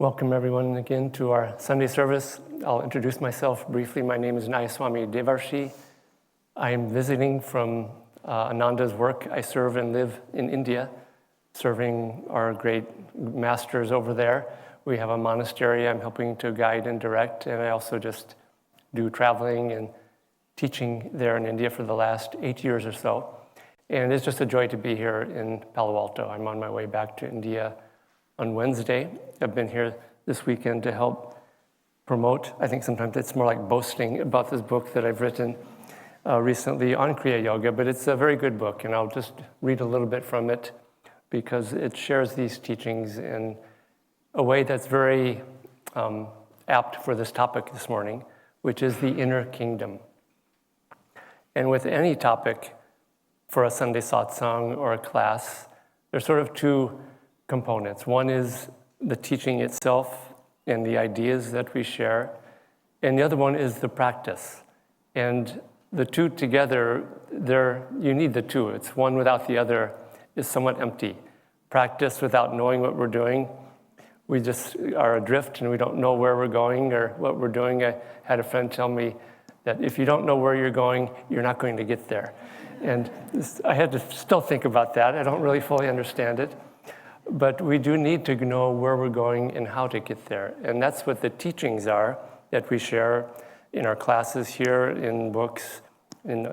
Welcome everyone again to our Sunday service. I'll introduce myself briefly. My name is Nayaswami Devarshi. I am visiting from Ananda's work. I serve and live in India, serving our great masters over there. We have a monastery I'm helping to guide and direct, and I also just do traveling and teaching there in India for the last 8 years or so. And it's just a joy to be here in Palo Alto. I'm on my way back to India on Wednesday. I've been here this weekend to help promote. I think sometimes it's more like boasting about this book that I've written recently on Kriya Yoga, but it's a very good book, and I'll just read a little bit from it because it shares these teachings in a way that's very apt for this topic this morning, which is the inner kingdom. And with any topic for a Sunday satsang or a class, there's sort of two components. One is the teaching itself and the ideas that we share, and the other one is the practice. And the two together, you need the two. It's one without the other is somewhat empty. Practice without knowing what we're doing, we just are adrift and we don't know where we're going or what we're doing. I had a friend tell me that if you don't know where you're going, you're not going to get there. And I had to still think about that. I don't really fully understand it. But we do need to know where we're going and how to get there. And that's what the teachings are that we share in our classes here, in books, in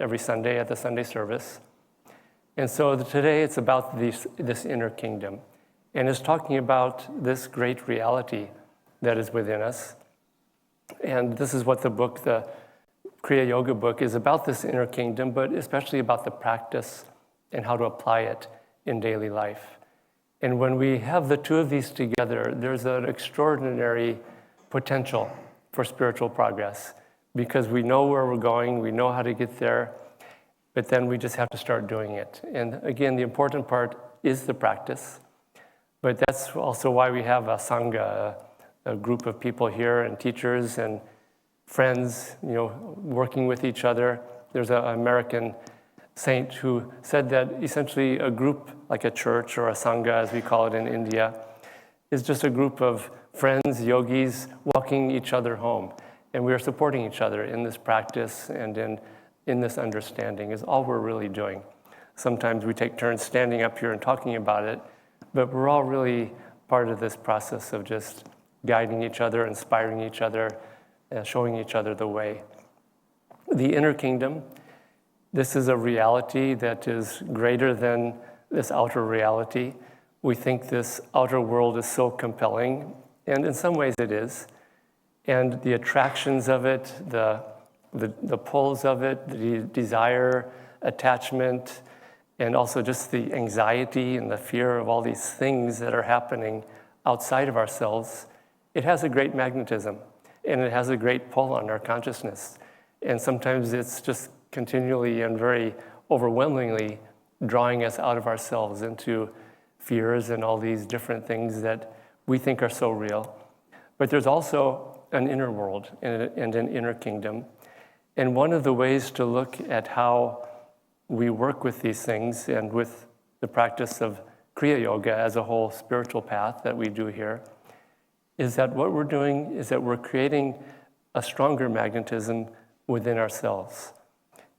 every Sunday at the Sunday service. And so today it's about this inner kingdom. And it's talking about this great reality that is within us. And this is what the book, the Kriya Yoga book, is about, this inner kingdom, but especially about the practice and how to apply it in daily life. And when we have the two of these together, there's an extraordinary potential for spiritual progress because we know where we're going, we know how to get there, but then we just have to start doing it. And again, the important part is the practice, but that's also why we have a sangha, a group of people here and teachers and friends, working with each other. There's an American saint who said that essentially a group, like a church or a sangha as we call it in India, is just a group of friends, yogis, walking each other home. And we are supporting each other in this practice and in this understanding is all we're really doing. Sometimes we take turns standing up here and talking about it, but we're all really part of this process of just guiding each other, inspiring each other, and showing each other the way. The inner kingdom, this is a reality that is greater than this outer reality. We think this outer world is so compelling, and in some ways it is. And the attractions of it, the pulls of it, the desire, attachment, and also just the anxiety and the fear of all these things that are happening outside of ourselves, it has a great magnetism, and it has a great pull on our consciousness. And sometimes it's just continually and very overwhelmingly drawing us out of ourselves into fears and all these different things that we think are so real. But there's also an inner world and an inner kingdom. And one of the ways to look at how we work with these things and with the practice of Kriya Yoga as a whole spiritual path that we do here is that what we're doing is that we're creating a stronger magnetism within ourselves.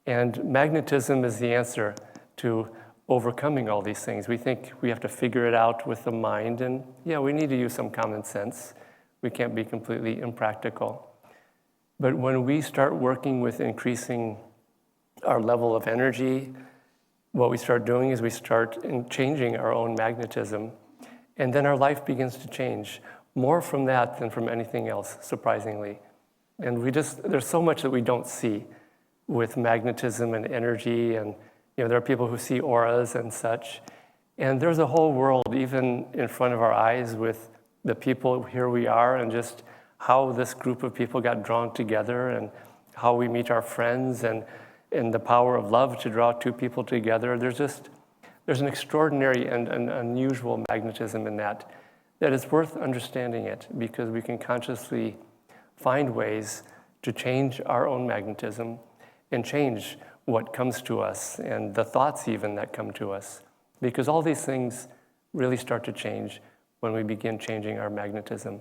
And magnetism is the answer to overcoming all these things. We think we have to figure it out with the mind, and yeah, we need to use some common sense. We can't be completely impractical. But when we start working with increasing our level of energy, what we start doing is we start changing our own magnetism, and then our life begins to change. More from that than from anything else, surprisingly. And there's so much that we don't see with magnetism and energy, and there are people who see auras and such. And there's a whole world even in front of our eyes with the people here we are and just how this group of people got drawn together and how we meet our friends and the power of love to draw two people together. There's an extraordinary and an unusual magnetism in that is worth understanding it because we can consciously find ways to change our own magnetism and change what comes to us and the thoughts even that come to us. Because all these things really start to change when we begin changing our magnetism.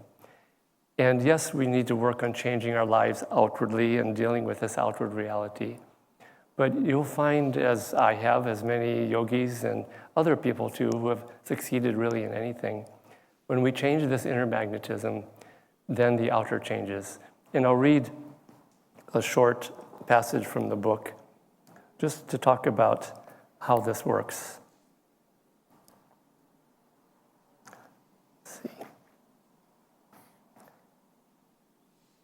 And yes, we need to work on changing our lives outwardly and dealing with this outward reality. But you'll find, as I have, as many yogis and other people too who have succeeded really in anything, when we change this inner magnetism, then the outer changes. And I'll read a short passage from the book just to talk about how this works. Let's see.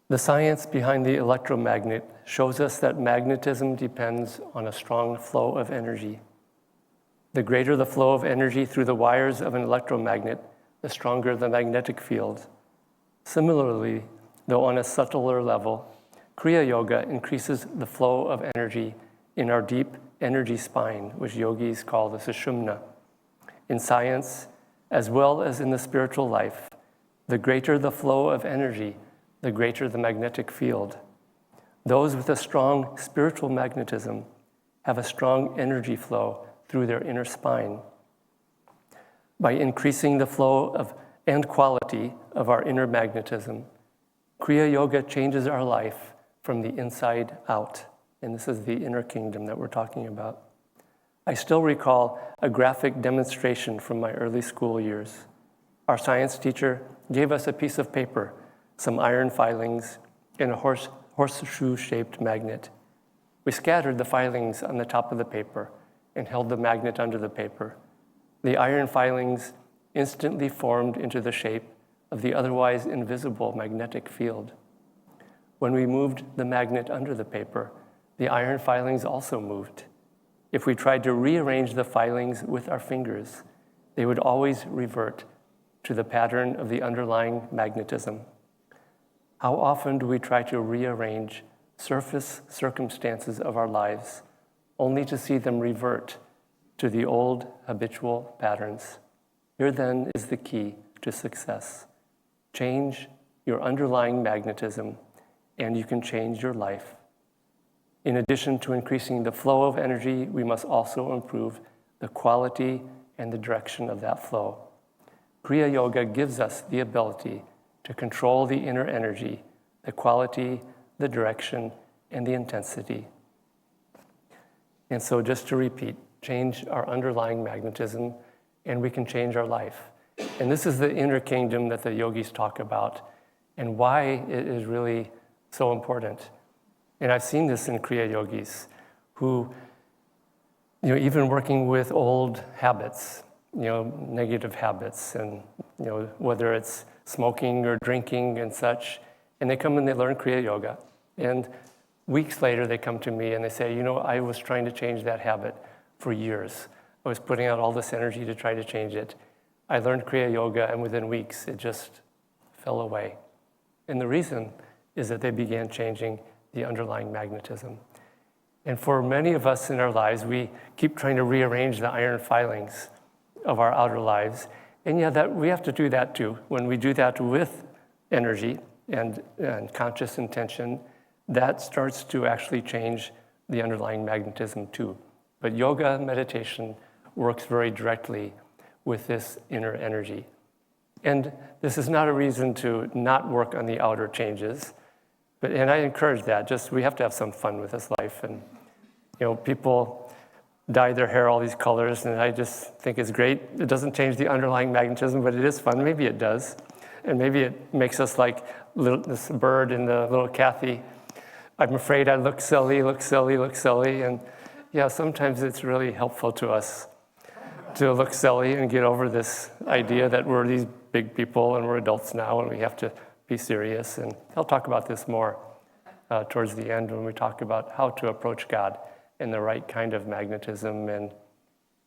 The science behind the electromagnet shows us that magnetism depends on a strong flow of energy. The greater the flow of energy through the wires of an electromagnet, the stronger the magnetic field. Similarly, though on a subtler level, Kriya Yoga increases the flow of energy in our deep energy spine, which yogis call the Sushumna. In science, as well as in the spiritual life, the greater the flow of energy, the greater the magnetic field. Those with a strong spiritual magnetism have a strong energy flow through their inner spine. By increasing the flow of and quality of our inner magnetism, Kriya Yoga changes our life from the inside out. And this is the inner kingdom that we're talking about. I still recall a graphic demonstration from my early school years. Our science teacher gave us a piece of paper, some iron filings, and a horseshoe-shaped magnet. We scattered the filings on the top of the paper and held the magnet under the paper. The iron filings instantly formed into the shape of the otherwise invisible magnetic field. When we moved the magnet under the paper, the iron filings also moved. If we tried to rearrange the filings with our fingers, they would always revert to the pattern of the underlying magnetism. How often do we try to rearrange surface circumstances of our lives only to see them revert to the old habitual patterns? Here then is the key to success. Change your underlying magnetism, and you can change your life. In addition to increasing the flow of energy, we must also improve the quality and the direction of that flow. Kriya Yoga gives us the ability to control the inner energy, the quality, the direction, and the intensity. And so just to repeat, change our underlying magnetism, and we can change our life. And this is the inner kingdom that the yogis talk about and why it is really so important. And I've seen this in Kriya yogis who, even working with old habits, negative habits, and, whether it's smoking or drinking and such, and they come and they learn Kriya Yoga. And weeks later, they come to me and they say, I was trying to change that habit for years. I was putting out all this energy to try to change it. I learned Kriya Yoga, and within weeks, it just fell away. And the reason is that they began changing the underlying magnetism. And for many of us in our lives, we keep trying to rearrange the iron filings of our outer lives. And that we have to do that too. When we do that with energy and conscious intention, that starts to actually change the underlying magnetism too. But yoga meditation works very directly with this inner energy. And this is not a reason to not work on the outer changes, and I encourage that. We have to have some fun with this life. And, people dye their hair all these colors, and I just think it's great. It doesn't change the underlying magnetism, but it is fun. Maybe it does. And maybe it makes us like this bird in the little Kathy. I'm afraid I look silly. And sometimes it's really helpful to us to look silly and get over this idea that we're these big people and we're adults now and we have to be serious. And I'll talk about this more towards the end when we talk about how to approach God and the right kind of magnetism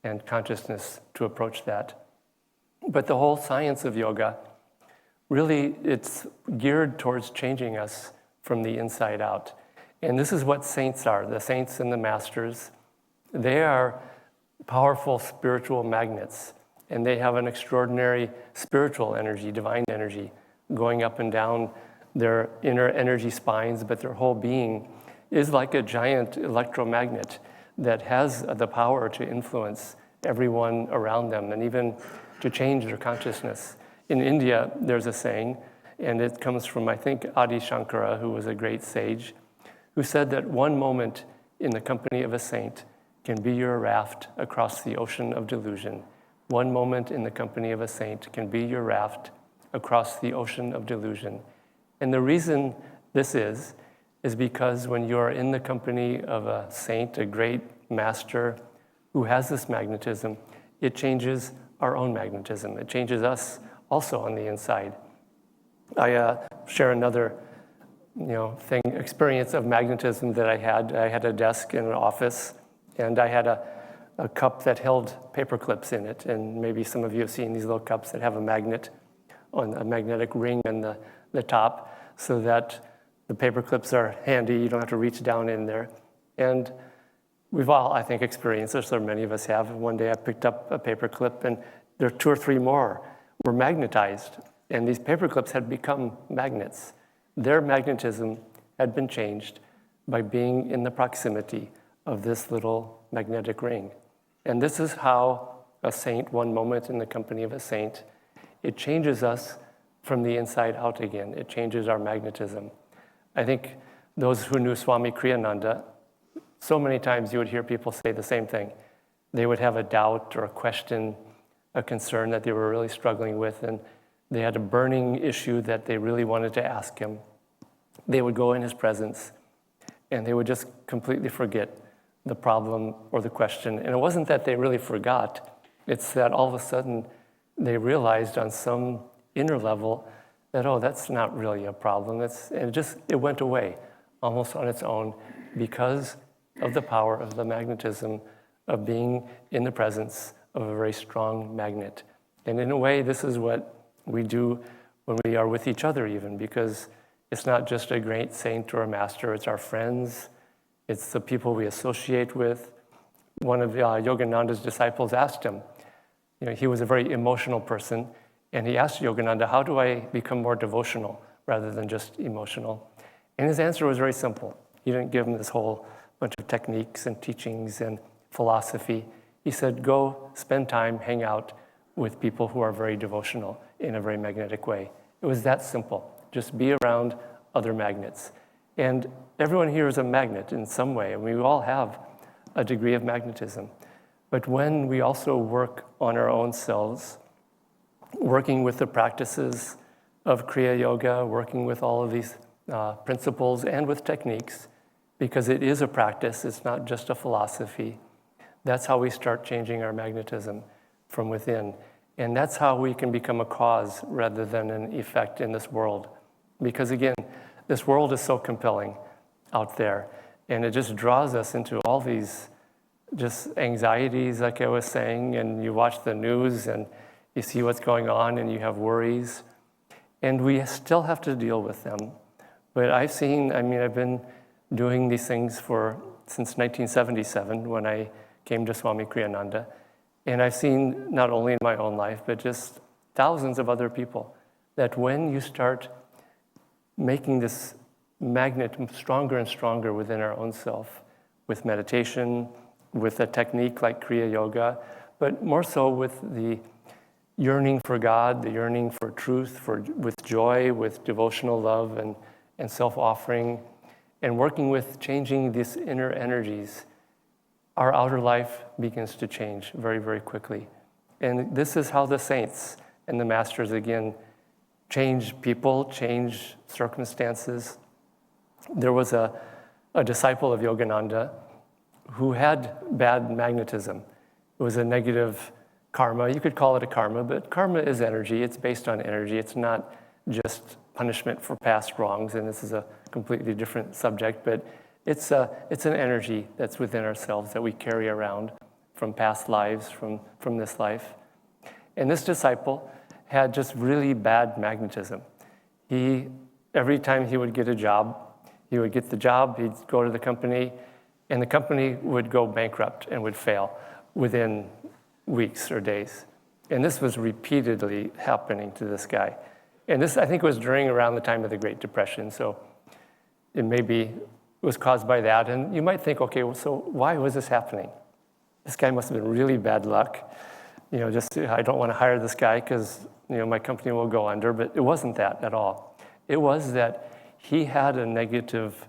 and consciousness to approach that. But the whole science of yoga, really, it's geared towards changing us from the inside out. And this is what saints are, the saints and the masters. They are powerful spiritual magnets, and they have an extraordinary spiritual energy, divine energy, going up and down their inner energy spines, but their whole being is like a giant electromagnet that has the power to influence everyone around them and even to change their consciousness. In India, there's a saying, and it comes from, I think, Adi Shankara, who was a great sage, who said that one moment in the company of a saint can be your raft across the ocean of delusion. One moment in the company of a saint can be your raft across the ocean of delusion. And the reason this is because when you are in the company of a saint, a great master who has this magnetism, it changes our own magnetism. It changes us also on the inside. I share another experience of magnetism that I had. I had a desk in an office, and I had a cup that held paper clips in it. And maybe some of you have seen these little cups that have a magnet on a magnetic ring on the top, so that the paper clips are handy. You don't have to reach down in there. And we've all, I think, experienced this, or many of us have. One day I picked up a paper clip, and there are 2 or 3 more were magnetized. And these paper clips had become magnets. Their magnetism had been changed by being in the proximity of this little magnetic ring. And this is how a saint, one moment in the company of a saint, it changes us from the inside out again. It changes our magnetism. I think those who knew Swami Kriyananda, so many times you would hear people say the same thing. They would have a doubt or a question, a concern that they were really struggling with, and they had a burning issue that they really wanted to ask him. They would go in his presence, and they would just completely forget the problem or the question. And it wasn't that they really forgot. It's that all of a sudden they realized on some inner level that, oh, that's not really a problem. And it went away almost on its own because of the power of the magnetism of being in the presence of a very strong magnet. And in a way, this is what we do when we are with each other even, because it's not just a great saint or a master, it's our friends, it's the people we associate with. One of Yogananda's disciples asked him, he was a very emotional person, and he asked Yogananda, how do I become more devotional rather than just emotional? And his answer was very simple. He didn't give him this whole bunch of techniques and teachings and philosophy. He said, go spend time, hang out with people who are very devotional in a very magnetic way. It was that simple. Just be around other magnets. And everyone here is a magnet in some way, and we all have a degree of magnetism. But when we also work on our own selves, working with the practices of Kriya Yoga, working with all of these principles and with techniques, because it is a practice, it's not just a philosophy, that's how we start changing our magnetism from within. And that's how we can become a cause rather than an effect in this world. Because again, this world is so compelling out there, and it just draws us into all these just anxieties, like I was saying, and you watch the news and you see what's going on and you have worries, and we still have to deal with them. But I've been doing these things since 1977 when I came to Swami Kriyananda, and I've seen not only in my own life, but just thousands of other people, that when you start making this magnet stronger and stronger within our own self, with meditation, with a technique like Kriya Yoga, but more so with the yearning for God, the yearning for truth, with joy, with devotional love and self-offering, and working with changing these inner energies, our outer life begins to change very, very quickly. And this is how the saints and the masters, again, change people, change circumstances. There was a disciple of Yogananda who had bad magnetism. It was a negative karma. You could call it a karma, but karma is energy. It's based on energy. It's not just punishment for past wrongs, and this is a completely different subject, but it's an energy that's within ourselves that we carry around from past lives, from this life. And this disciple had just really bad magnetism. Every time he would get a job, he would get the job, he'd go to the company, and the company would go bankrupt and would fail within weeks or days. And this was repeatedly happening to this guy. And this, I think, was around the time of the Great Depression, so it maybe was caused by that. And you might think, okay, well, so why was this happening? This guy must have been really bad luck. I don't want to hire this guy because, my company will go under, but it wasn't that at all. It was that he had a negative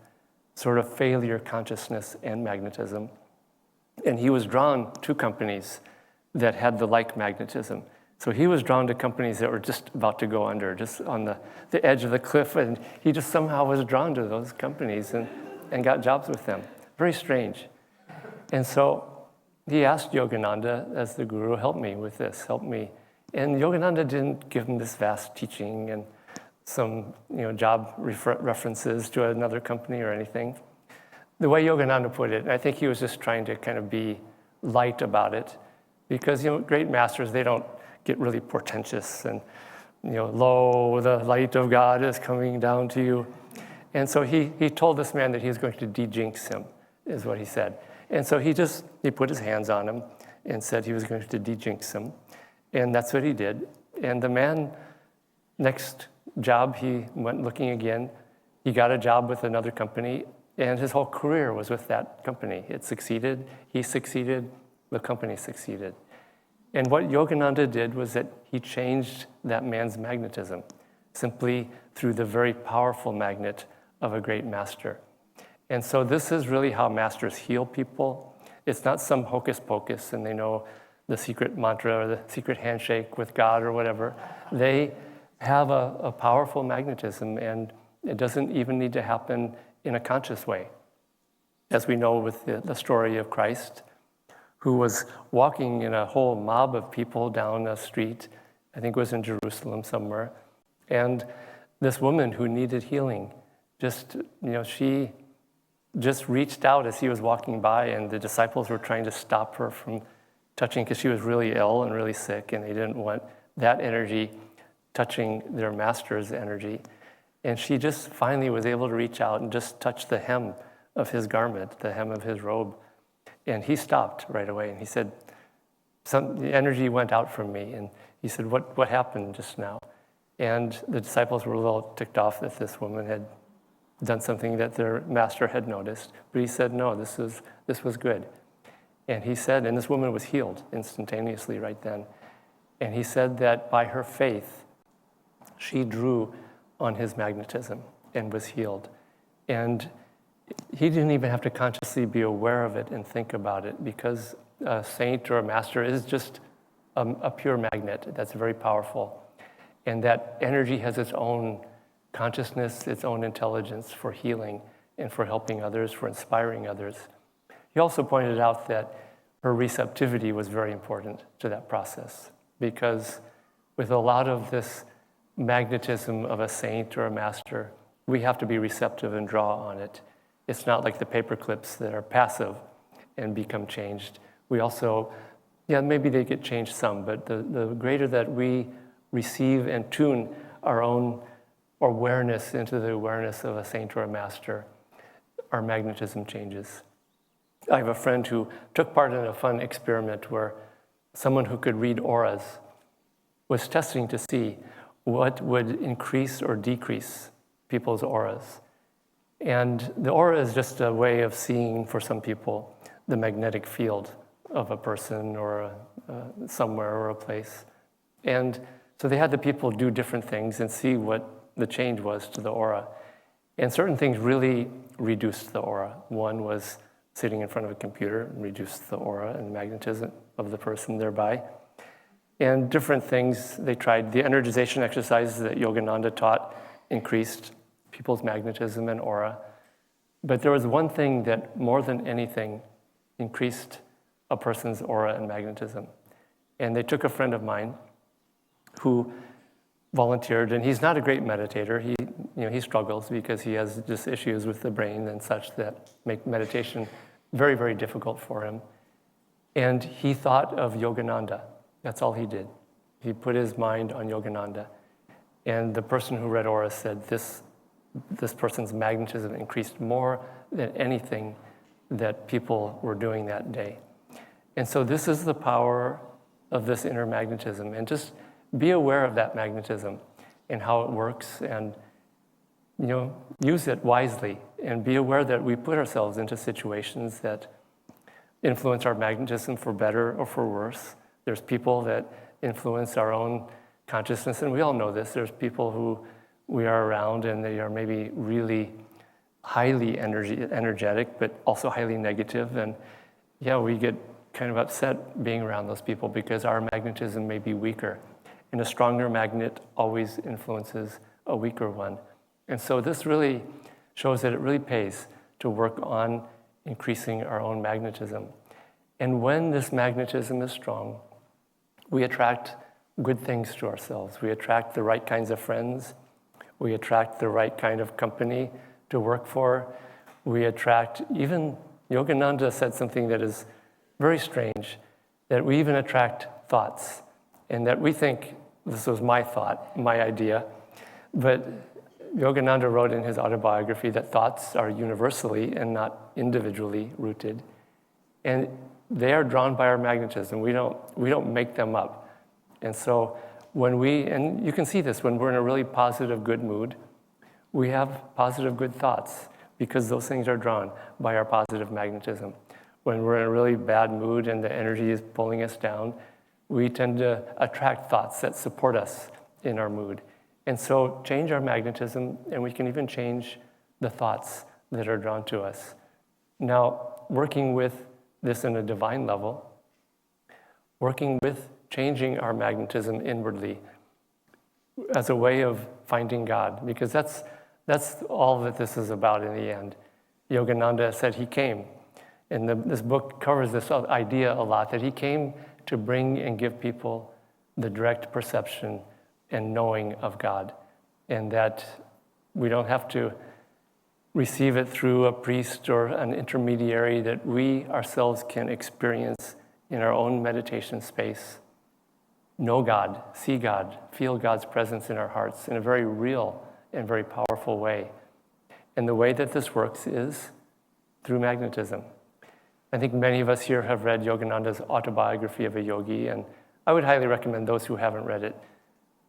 sort of failure consciousness and magnetism, and he was drawn to companies that had the like magnetism. So he was drawn to companies that were just about to go under, just on the edge of the cliff, and he just somehow was drawn to those companies and got jobs with them. Very strange. And so he asked Yogananda as the guru, help me with this, help me. And Yogananda didn't give him this vast teaching and some job references to another company or anything. The way Yogananda put it, I think he was just trying to kind of be light about it, because great masters, they don't get really portentous and lo, the light of God is coming down to you. And so he told this man that he was going to de-jinx him, is what he said. And so he put his hands on him and said he was going to de-jinx him. And that's what he did. And the man, next job, he went looking again. He got a job with another company, and his whole career was with that company. It succeeded, he succeeded, the company succeeded. And what Yogananda did was that he changed that man's magnetism simply through the very powerful magnet of a great master. And so this is really how masters heal people. It's not some hocus pocus and they know the secret mantra or the secret handshake with God or whatever. They have a powerful magnetism, and it doesn't even need to happen in a conscious way. As we know with the story of Christ, who was walking in a whole mob of people down a street, I think it was in Jerusalem somewhere, and this woman who needed healing, she just reached out as he was walking by, and the disciples were trying to stop her from touching, because she was really ill and really sick, and they didn't want that energy touching their master's energy. And she just finally was able to reach out and just touch the hem of his garment, the hem of his robe. And he stopped right away, and he said, the energy went out from me. And he said, what happened just now? And the disciples were a little ticked off that this woman had done something that their master had noticed. But he said, no, this was good. And he said, and this woman was healed instantaneously right then. And he said that by her faith, she drew on his magnetism and was healed. And he didn't even have to consciously be aware of it and think about it, because a saint or a master is just a pure magnet that's very powerful. And that energy has its own consciousness, its own intelligence for healing and for helping others, for inspiring others. He also pointed out that her receptivity was very important to that process, because with a lot of this magnetism of a saint or a master, we have to be receptive and draw on it. It's not like the paper clips that are passive and become changed. We also, maybe they get changed some, but the greater that we receive and tune our own awareness into the awareness of a saint or a master, our magnetism changes. I have a friend who took part in a fun experiment where someone who could read auras was testing to see what would increase or decrease people's auras. And the aura is just a way of seeing, for some people, the magnetic field of a person or somewhere or a place. And so they had the people do different things and see what the change was to the aura. And certain things really reduced the aura. One was sitting in front of a computer and reduced the aura and magnetism of the person thereby. And different things they tried. The energization exercises that Yogananda taught increased people's magnetism and aura. But there was one thing that more than anything increased a person's aura and magnetism. And they took a friend of mine who volunteered, and he's not a great meditator. He struggles because he has just issues with the brain and such that make meditation very, very difficult for him. And he thought of Yogananda. That's all he did. He put his mind on Yogananda. And the person who read aura said this person's magnetism increased more than anything that people were doing that day. And so this is the power of this inner magnetism. And just be aware of that magnetism and how it works, and use it wisely, and be aware that we put ourselves into situations that influence our magnetism for better or for worse. There's people that influence our own consciousness, and we all know this. There's people who we are around and they are maybe really highly energetic, but also highly negative. And yeah, we get kind of upset being around those people because our magnetism may be weaker. And a stronger magnet always influences a weaker one. And so this really shows that it really pays to work on increasing our own magnetism. And when this magnetism is strong, we attract good things to ourselves. We attract the right kinds of friends. We attract the right kind of company to work for. We attract, even Yogananda said something that is very strange, that we even attract thoughts. And that we think, this was my thought, my idea, but Yogananda wrote in his autobiography that thoughts are universally and not individually rooted. And they are drawn by our magnetism. We don't make them up. And so and you can see this, when we're in a really positive, good mood, we have positive, good thoughts because those things are drawn by our positive magnetism. When we're in a really bad mood and the energy is pulling us down, we tend to attract thoughts that support us in our mood. And so change our magnetism, and we can even change the thoughts that are drawn to us. Now, working with this in a divine level, working with changing our magnetism inwardly as a way of finding God, because that's all that this is about in the end. Yogananda said he came, and this book covers this idea a lot, that he came to bring and give people the direct perception and knowing of God, and that we don't have to receive it through a priest or an intermediary, that we ourselves can experience in our own meditation space, know God, see God, feel God's presence in our hearts in a very real and very powerful way. And the way that this works is through magnetism. I think many of us here have read Yogananda's autobiography of a yogi, and I would highly recommend those who haven't read it,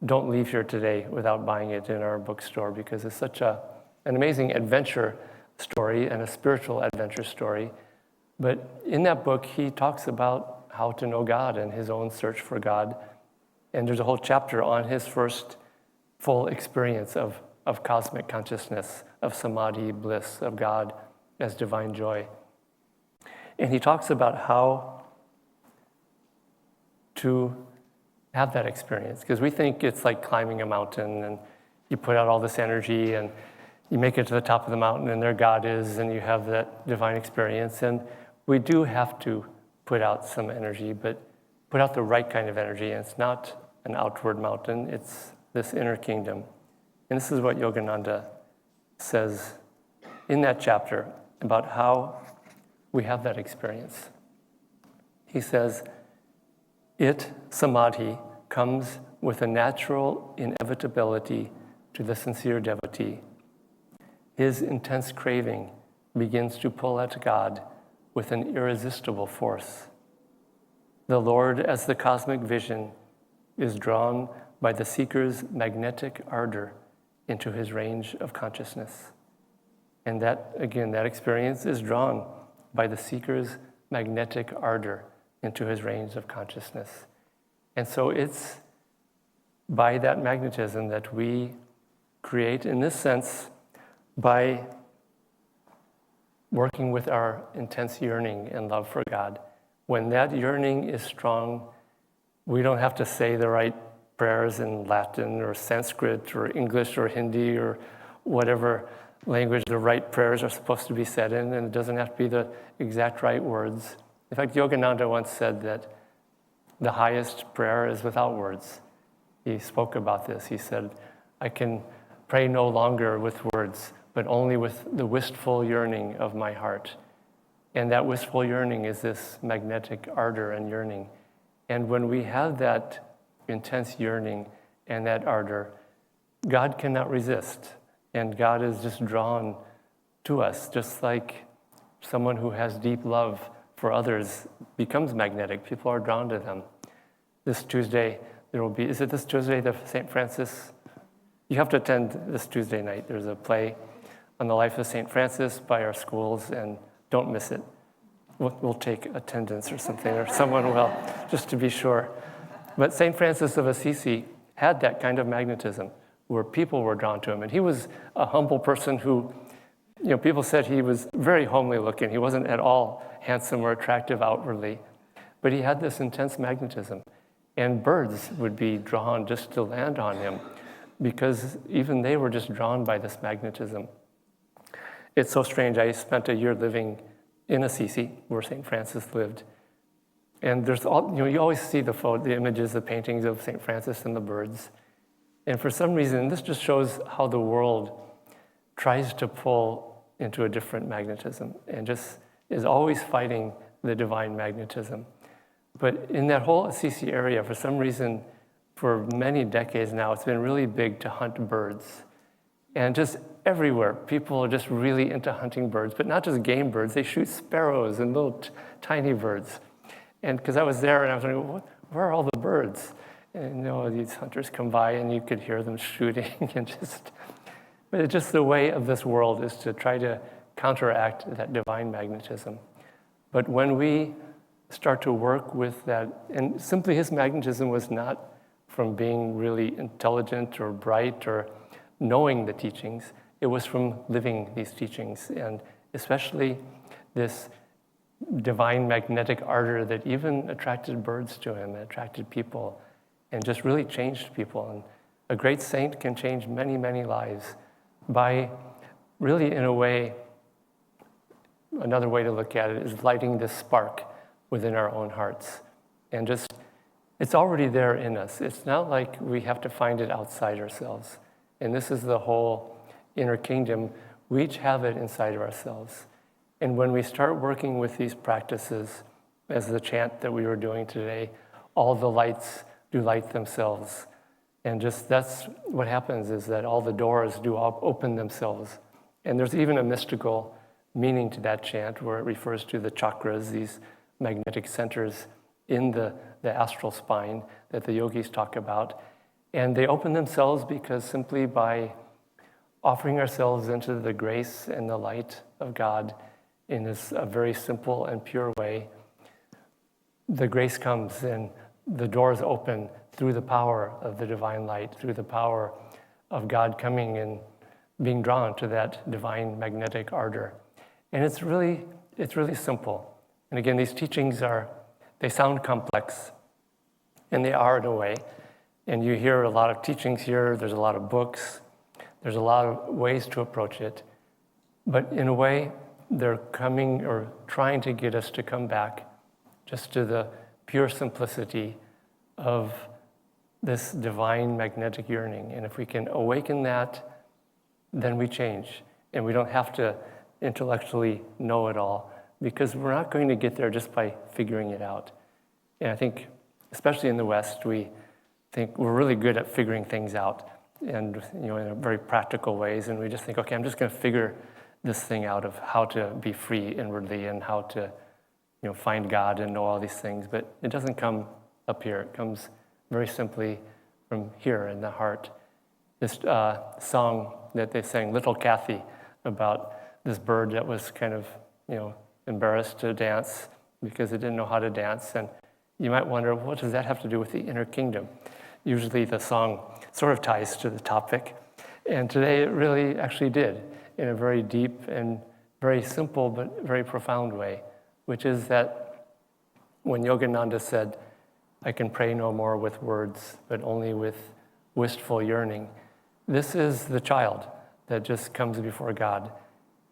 don't leave here today without buying it in our bookstore, because it's such an amazing adventure story and a spiritual adventure story. But in that book, he talks about how to know God and his own search for God. And there's a whole chapter on his first full experience of cosmic consciousness, of samadhi, bliss, of God as divine joy. And he talks about how to have that experience, because we think it's like climbing a mountain and you put out all this energy and you make it to the top of the mountain and there God is and you have that divine experience. And we do have to put out some energy, but put out the right kind of energy. And it's not an outward mountain, it's this inner kingdom. And this is what Yogananda says in that chapter about how we have that experience. He says, samadhi, comes with a natural inevitability to the sincere devotee. His intense craving begins to pull at God with an irresistible force. The Lord, as the cosmic vision, is drawn by the seeker's magnetic ardor into his range of consciousness. And that experience is drawn by the seeker's magnetic ardor into his range of consciousness. And so it's by that magnetism that we create, in this sense, by working with our intense yearning and love for God. When that yearning is strong, we don't have to say the right prayers in Latin or Sanskrit or English or Hindi or whatever language the right prayers are supposed to be said in, and it doesn't have to be the exact right words. In fact, Yogananda once said that the highest prayer is without words. He spoke about this. He said, I can pray no longer with words, but only with the wistful yearning of my heart. And that wistful yearning is this magnetic ardor and yearning. And when we have that intense yearning and that ardor, God cannot resist. And God is just drawn to us, just like someone who has deep love for others becomes magnetic. People are drawn to them. This Tuesday, is it this Tuesday, the St. Francis? You have to attend this Tuesday night. There's a play on the life of St. Francis by our schools, and don't miss it. We'll take attendance or something, or someone will, just to be sure. But St. Francis of Assisi had that kind of magnetism where people were drawn to him. And he was a humble person who, people said he was very homely looking. He wasn't at all handsome or attractive outwardly, but he had this intense magnetism. And birds would be drawn just to land on him because even they were just drawn by this magnetism. It's so strange. I spent a year living in Assisi, where St. Francis lived. And there's you always see the images, the paintings of St. Francis and the birds. And for some reason, this just shows how the world tries to pull into a different magnetism and just is always fighting the divine magnetism. But in that whole Assisi area, for some reason, for many decades now, it's been really big to hunt birds. And just everywhere, people are just really into hunting birds, but not just game birds. They shoot sparrows and little tiny birds. And because I was there and I was wondering, where are all the birds? And these hunters come by and you could hear them shooting but it's just the way of this world is to try to counteract that divine magnetism. But when we start to work with that, and simply his magnetism was not from being really intelligent or bright or knowing the teachings, it was from living these teachings, and especially this divine magnetic ardor that even attracted birds to him, attracted people, and just really changed people. And a great saint can change many, many lives by really, in a way, another way to look at it is lighting this spark within our own hearts. And just, it's already there in us. It's not like we have to find it outside ourselves. And this is the whole inner kingdom. We each have it inside of ourselves. And when we start working with these practices, as the chant that we were doing today, all the lights do light themselves. And just that's what happens, is that all the doors do open themselves. And there's even a mystical meaning to that chant where it refers to the chakras, these magnetic centers in the astral spine that the yogis talk about. And they open themselves because simply by offering ourselves into the grace and the light of God in this very simple and pure way, the grace comes and the doors open through the power of the divine light, through the power of God coming and being drawn to that divine magnetic ardor. And it's really simple. And again, these teachings they sound complex, and they are in a way. And you hear a lot of teachings here, there's a lot of books, there's a lot of ways to approach it. But in a way, they're coming or trying to get us to come back just to the pure simplicity of this divine magnetic yearning. And if we can awaken that, then we change. And we don't have to intellectually know it all, because we're not going to get there just by figuring it out. And I think, especially in the West, we think we're really good at figuring things out, and in a very practical ways. And we just think, okay, I'm just going to figure this thing out of how to be free inwardly and how to find God and know all these things. But it doesn't come up here. It comes very simply from here in the heart. This song that they sang, Little Kathy, about this bird that was kind of, embarrassed to dance because it didn't know how to dance. And you might wonder, what does that have to do with the inner kingdom? Usually the song sort of ties to the topic. And today it really actually did, in a very deep and very simple but very profound way, which is that when Yogananda said, I can pray no more with words, but only with wistful yearning, this is the child that just comes before God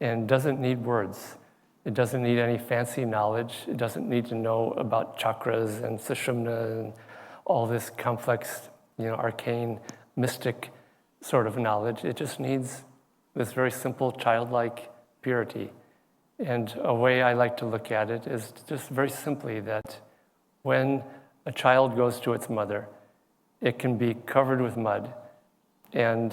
and doesn't need words. It doesn't need any fancy knowledge. It doesn't need to know about chakras and sushumna and all this complex, arcane, mystic sort of knowledge. It just needs this very simple, childlike purity. And a way I like to look at it is just very simply that when a child goes to its mother, it can be covered with mud, and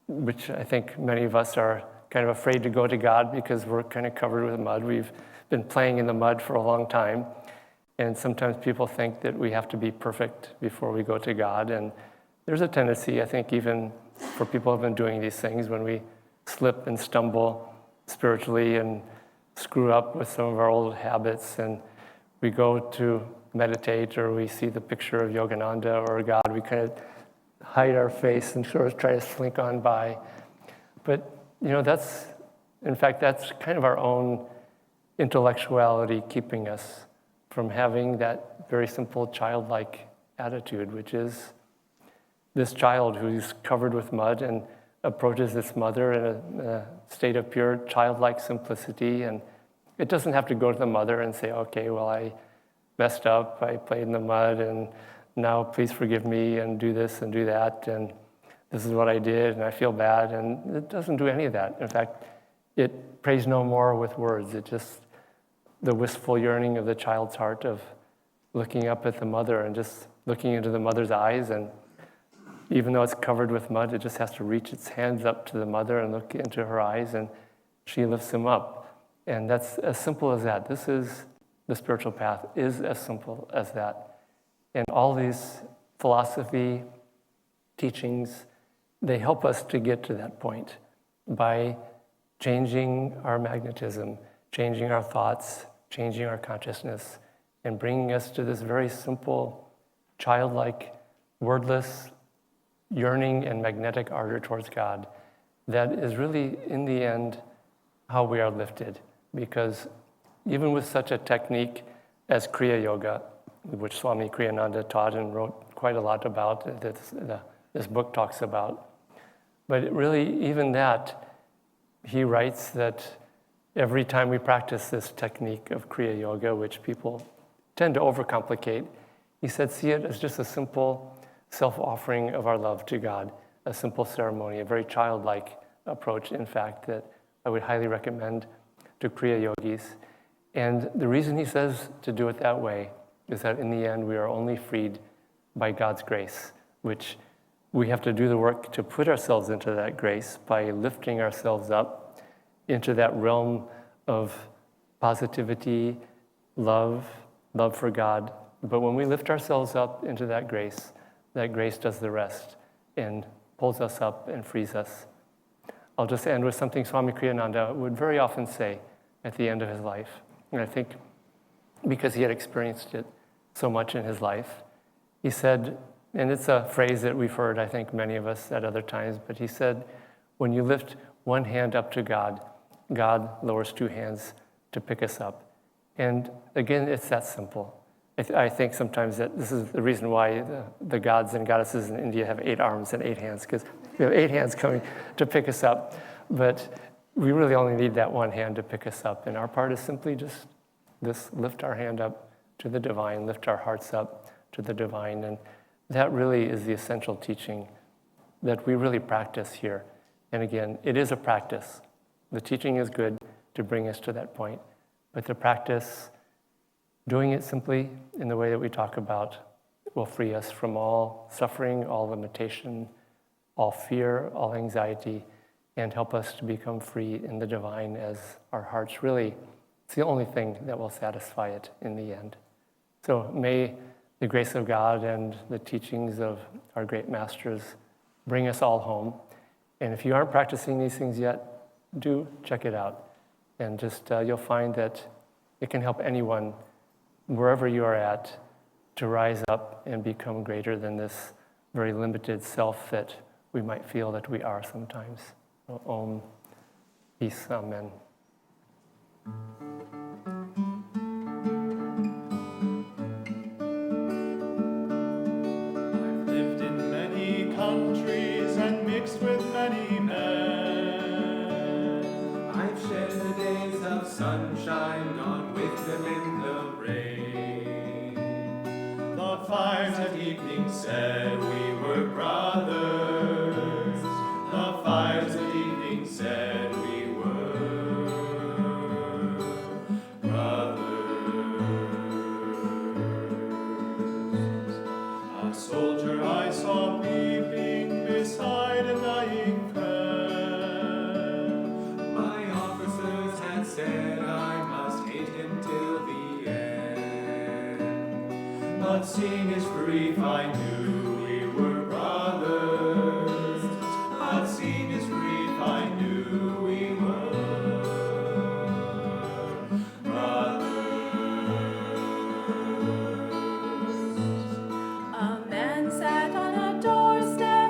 which I think many of us are kind of afraid to go to God because we're kind of covered with mud. We've been playing in the mud for a long time, and sometimes people think that we have to be perfect before we go to God. And there's a tendency, I think, even for people who have been doing these things, when we slip and stumble spiritually and screw up with some of our old habits, and we go to meditate or we see the picture of Yogananda or God, we kind of hide our face and sort of try to slink on by. But, that's kind of our own intellectuality keeping us from having that very simple childlike attitude, which is this child who's covered with mud and approaches its mother in a state of pure childlike simplicity. And it doesn't have to go to the mother and say, okay, well, I messed up, I played in the mud, and now please forgive me and do this and do that, and this is what I did, and I feel bad. And it doesn't do any of that. In fact, it prays no more with words. It just, the wistful yearning of the child's heart of looking up at the mother and just looking into the mother's eyes, and even though it's covered with mud, it just has to reach its hands up to the mother and look into her eyes, and she lifts him up. And that's as simple as that. This is the spiritual path, is as simple as that. And all these philosophy teachings, they help us to get to that point by changing our magnetism, changing our thoughts, changing our consciousness, and bringing us to this very simple, childlike, wordless, yearning and magnetic ardor towards God that is really, in the end, how we are lifted. Because even with such a technique as Kriya Yoga, which Swami Kriyananda taught and wrote quite a lot about, this book talks about, but really, even that, he writes that every time we practice this technique of Kriya Yoga, which people tend to overcomplicate, he said, see it as just a simple self-offering of our love to God, a simple ceremony, a very childlike approach, in fact, that I would highly recommend to Kriya Yogis. And the reason he says to do it that way is that in the end, we are only freed by God's grace, which we have to do the work to put ourselves into that grace by lifting ourselves up into that realm of positivity, love for God. But when we lift ourselves up into that grace does the rest and pulls us up and frees us. I'll just end with something Swami Kriyananda would very often say at the end of his life. And I think because he had experienced it so much in his life, he said, and it's a phrase that we've heard, I think, many of us at other times, but he said, when you lift one hand up to God, God lowers two hands to pick us up. And again, it's that simple. I think sometimes that this is the reason why the gods and goddesses in India have 8 arms and 8 hands, because we have 8 hands coming to pick us up. But we really only need that one hand to pick us up. And our part is simply just this: lift our hand up to the divine, lift our hearts up to the divine. And that really is the essential teaching that we really practice here. And again, it is a practice. The teaching is good to bring us to that point. But the practice, doing it simply in the way that we talk about, will free us from all suffering, all limitation, all fear, all anxiety, and help us to become free in the divine as our hearts really, it's the only thing that will satisfy it in the end. So may the grace of God and the teachings of our great masters bring us all home. And if you aren't practicing these things yet, do check it out. And just you'll find that it can help anyone, wherever you are at, to rise up and become greater than this very limited self that we might feel that we are sometimes. Om. Peace. Amen. I've lived in many countries and mixed with many men. I've shared the days of sunshine, gone with them in the rain. The fires at evening said we were brothers. The fires at evening said we were brothers. A soldier I saw weeping beside a dying friend. My officers had said I must hate him till the end. But seeing his grief, I knew we were brothers. But seeing his grief, I knew we were brothers. A man sat on a doorstep.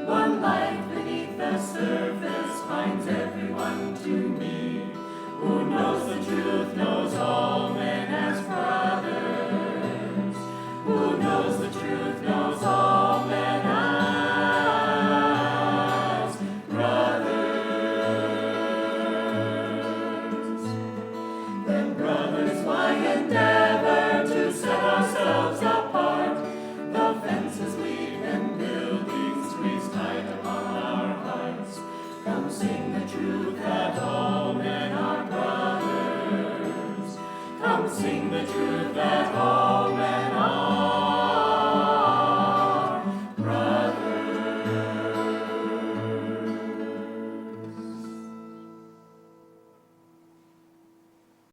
One life beneath the surface binds everyone to me. Who knows the truth knows all men as brothers. Who knows the truth knows all men as brothers. Then brothers, why endeavor to set ourselves apart? The fences weave and buildings squeeze tight upon our hearts. Come sing the truth that all men are brothers. Come sing the truth that all